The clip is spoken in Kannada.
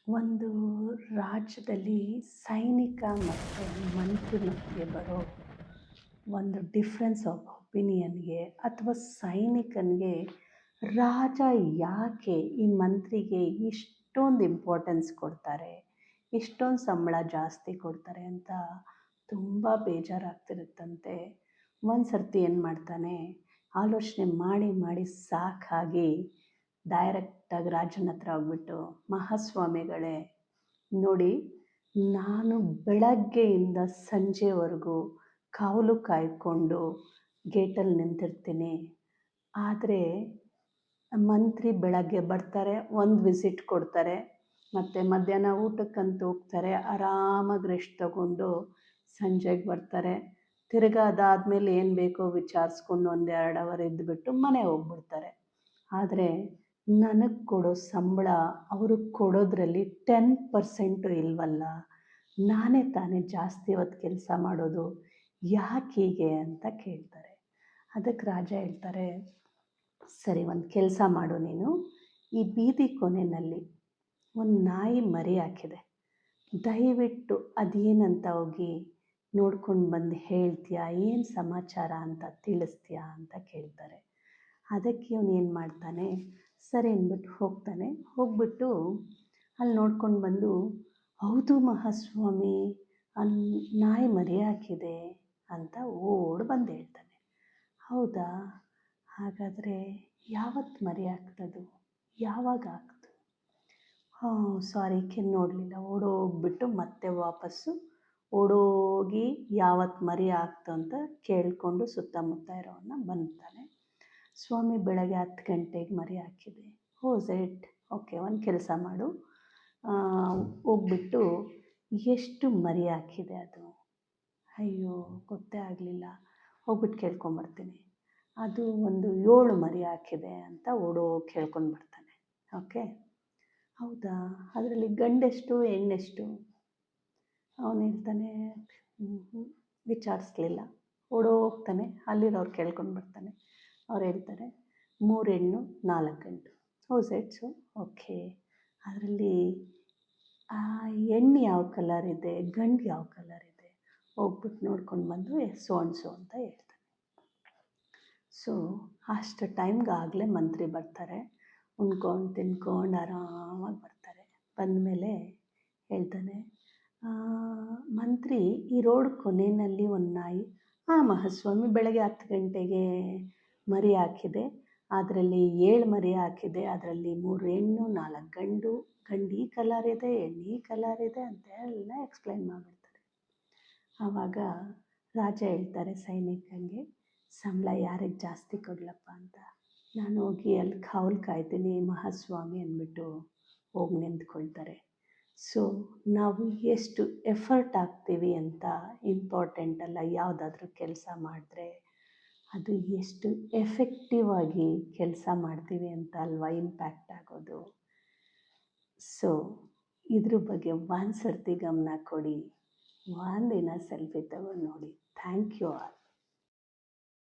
ಒಂದು ರಾಜ್ಯದಲ್ಲಿ ಸೈನಿಕ ಮತ್ತು ಮಂತ್ರಿ ಮಧ್ಯೆ ಬರೋ ಒಂದು ಡಿಫ್ರೆನ್ಸ್ ಆಫ್ ಒಪಿನಿಯನ್ಗೆ ಅಥವಾ ಸೈನಿಕನಿಗೆ ರಾಜ ಯಾಕೆ ಈ ಮಂತ್ರಿಗೆ ಇಷ್ಟೊಂದು ಇಂಪಾರ್ಟೆನ್ಸ್ ಕೊಡ್ತಾರೆ, ಇಷ್ಟೊಂದು ಸಂಬಳ ಜಾಸ್ತಿ ಕೊಡ್ತಾರೆ ಅಂತ ತುಂಬ ಬೇಜಾರಾಗ್ತಿರುತ್ತಂತೆ. ಒಂದು ಸರ್ತಿ ಏನು ಮಾಡ್ತಾನೆ, ಆಲೋಚನೆ ಮಾಡಿ ಮಾಡಿ ಸಾಕಾಗಿ ಡೈರೆಕ್ಟಾಗಿ ರಾಜನ ಹತ್ರ ಹೋಗ್ಬಿಟ್ಟು, ಮಹಾಸ್ವಾಮಿಗಳೇ ನೋಡಿ, ನಾನು ಬೆಳಗ್ಗೆಯಿಂದ ಸಂಜೆವರೆಗೂ ಕಾವಲು ಕಾಯ್ಕೊಂಡು ಗೇಟಲ್ಲಿ ನಿಂತಿರ್ತೀನಿ. ಆದರೆ ಮಂತ್ರಿ ಬೆಳಗ್ಗೆ ಬರ್ತಾರೆ, ಒಂದು ವಿಸಿಟ್ ಕೊಡ್ತಾರೆ, ಮತ್ತು ಮಧ್ಯಾಹ್ನ ಊಟಕ್ಕಂತ ಹೋಗ್ತಾರೆ, ಆರಾಮಾಗಿ ರೆಸ್ಟ್ ತಗೊಂಡು ಸಂಜೆಗೆ ಬರ್ತಾರೆ. ತಿರ್ಗಾ ಅದಾದಮೇಲೆ ಏನು ಬೇಕೋ ವಿಚಾರಿಸ್ಕೊಂಡು 1-2 ಅವರ್ ಇದ್ದುಬಿಟ್ಟು ಮನೆಗೆ ಹೋಗ್ಬಿಡ್ತಾರೆ. ಆದರೆ ನನಗೆ ಕೊಡೋ ಸಂಬಳ ಅವರು ಕೊಡೋದ್ರಲ್ಲಿ 10% ಇಲ್ವಲ್ಲ, ನಾನೇ ತಾನೇ ಜಾಸ್ತಿ ಹೊತ್ತು ಕೆಲಸ ಮಾಡೋದು, ಯಾಕೆ ಹೀಗೆ ಅಂತ ಕೇಳ್ತಾರೆ. ಅದಕ್ಕೆ ರಾಜ ಹೇಳ್ತಾರೆ, ಸರಿ ಒಂದು ಕೆಲಸ ಮಾಡು, ನೀನು ಈ ಬೀದಿ ಕೊನೆಯಲ್ಲಿ ಒಂದು ನಾಯಿ ಮರಿ ಹಾಕಿದೆ, ದಯವಿಟ್ಟು ಅದೇನಂತ ಹೋಗಿ ನೋಡ್ಕೊಂಡು ಬಂದು ಹೇಳ್ತೀಯಾ, ಏನು ಸಮಾಚಾರ ಅಂತ ತಿಳಿಸ್ತೀಯಾ ಅಂತ ಕೇಳ್ತಾರೆ. ಅದಕ್ಕೆ ಇವನು ಏನು ಮಾಡ್ತಾನೆ, ಸರಿ ಅಂದ್ಬಿಟ್ಟು ಹೋಗ್ತಾನೆ. ಹೋಗ್ಬಿಟ್ಟು ಅಲ್ಲಿ ನೋಡ್ಕೊಂಡು ಬಂದು, ಹೌದು ಮಹಾಸ್ವಾಮಿ, ನಾಯಿ ಮರಿ ಹಾಕಿದೆ ಅಂತ ಓಡಿ ಬಂದು ಹೇಳ್ತಾನೆ. ಹೌದಾ, ಹಾಗಾದರೆ ಯಾವತ್ತು ಮರಿ ಹಾಕ್ತದು, ಯಾವಾಗ ಹಾಕ್ತು? ಸಾರಿ ನೋಡಲಿಲ್ಲ. ಓಡೋಗ್ಬಿಟ್ಟು ಮತ್ತೆ ವಾಪಸ್ಸು ಓಡೋಗಿ ಯಾವತ್ತು ಮರಿ ಹಾಕ್ತು ಅಂತ ಕೇಳಿಕೊಂಡು ಸುತ್ತಮುತ್ತ ಇರೋವನ್ನ ಬಂತಾನೆ. ಸ್ವಾಮಿ ಬೆಳಗ್ಗೆ 10 ಗಂಟೆಗೆ ಮರಿ ಹಾಕಿದೆ. ಸೆಟ್, ಓಕೆ, ಒಂದು ಕೆಲಸ ಮಾಡು, ಹೋಗ್ಬಿಟ್ಟು ಎಷ್ಟು ಮರಿ ಹಾಕಿದೆ ಅದು? ಅಯ್ಯೋ ಗೊತ್ತೇ ಆಗಲಿಲ್ಲ, ಹೋಗ್ಬಿಟ್ಟು ಕೇಳ್ಕೊಂಬರ್ತೀನಿ. ಅದು ಒಂದು 7 ಮರಿ ಹಾಕಿದೆ ಅಂತ ಓಡೋಗಿ ಕೇಳ್ಕೊಂಡು ಬರ್ತಾನೆ. ಓಕೆ, ಹೌದಾ, ಅದರಲ್ಲಿ ಗಂಡೆಷ್ಟು ಹೆಣ್ಣೆಷ್ಟು? ಅವನು ಹೇಳ್ತಾನೆ, ವಿಚಾರಿಸ್ಲಿಲ್ಲ. ಓಡೋಗ್ತಾನೆ, ಅಲ್ಲಿರೋರು ಕೇಳ್ಕೊಂಡು ಬರ್ತಾನೆ. ಅವ್ರು ಹೇಳ್ತಾರೆ 3 ಹೆಣ್ಣು 4 ಗಂಡು. ಸೆಟ್ಸು, ಓಕೆ, ಅದರಲ್ಲಿ ಹೆಣ್ಣು ಯಾವ ಕಲರ್ ಇದೆ, ಗಂಡು ಯಾವ ಕಲರ್ ಇದೆ? ಹೋಗ್ಬಿಟ್ಟು ನೋಡ್ಕೊಂಡು ಬಂದು ಸೊ ಅಂತ ಹೇಳ್ತಾನೆ. ಸೊ ಅಷ್ಟು ಟೈಮ್ಗೆ ಆಗಲೇ ಮಂತ್ರಿ ಬರ್ತಾರೆ. ಉಣ್ಕೊಂಡು ತಿನ್ಕೊಂಡು ಆರಾಮಾಗಿ ಬರ್ತಾರೆ. ಬಂದಮೇಲೆ ಹೇಳ್ತಾನೆ, ಮಂತ್ರಿ, ಈ ರೋಡ್ ಕೊನೆಯಲ್ಲಿ ಒಂದು ನಾಯಿ, ಮಹಾಸ್ವಾಮಿ ಬೆಳಗ್ಗೆ 10 ಗಂಟೆಗೆ ಮರಿ ಹಾಕಿದೆ, ಅದರಲ್ಲಿ 7 ಮರಿ ಹಾಕಿದೆ, ಅದರಲ್ಲಿ 3 ಹೆಣ್ಣು 4 ಗಂಡು ಈ ಕಲರ್ ಇದೆ, ಹೆಣ್ಣು ಈ ಕಲರ್ ಇದೆ ಅಂತ ಎಲ್ಲ ಎಕ್ಸ್ಪ್ಲೈನ್ ಮಾಡಿಬಿಡ್ತಾರೆ. ಆವಾಗ ರಾಜ ಹೇಳ್ತಾರೆ ಸೈನಿಕನಿಗೆ, ಸಂಬಳ ಯಾರಿಗೆ ಜಾಸ್ತಿ ಕೊಡಲಪ್ಪ ಅಂತ. ನಾನು ಹೋಗಿ ಅಲ್ಲಿ ಕಾವಲು ಕಾಯ್ತೀನಿ ಮಹಾಸ್ವಾಮಿ ಅಂದ್ಬಿಟ್ಟು ಹೋಗಿ ನಿಂತ್ಕೊಳ್ತಾರೆ. ಸೊ ನಾವು ಎಷ್ಟು ಎಫರ್ಟ್ ಹಾಕ್ತೀವಿ ಅಂತ ಇಂಪಾರ್ಟೆಂಟ್ ಅಲ್ಲ. ಯಾವುದಾದ್ರೂ ಕೆಲಸ ಮಾಡಿದ್ರೆ ಅದು ಎಷ್ಟು ಎಫೆಕ್ಟಿವ್ ಆಗಿ ಕೆಲಸ ಮಾಡ್ತೀವಿ ಅಂತ ಅಲ್ವಾ ಇಂಪ್ಯಾಕ್ಟ್ ಆಗೋದು. ಸೊ ಇದ್ರ ಬಗ್ಗೆ ಒಂದು ಸರ್ತಿ ಗಮನ ಕೊಡಿ, ಒಂದಿನ ಸೆಲ್ಫಿ ತಗೊಂಡು ನೋಡಿ. Thank you all.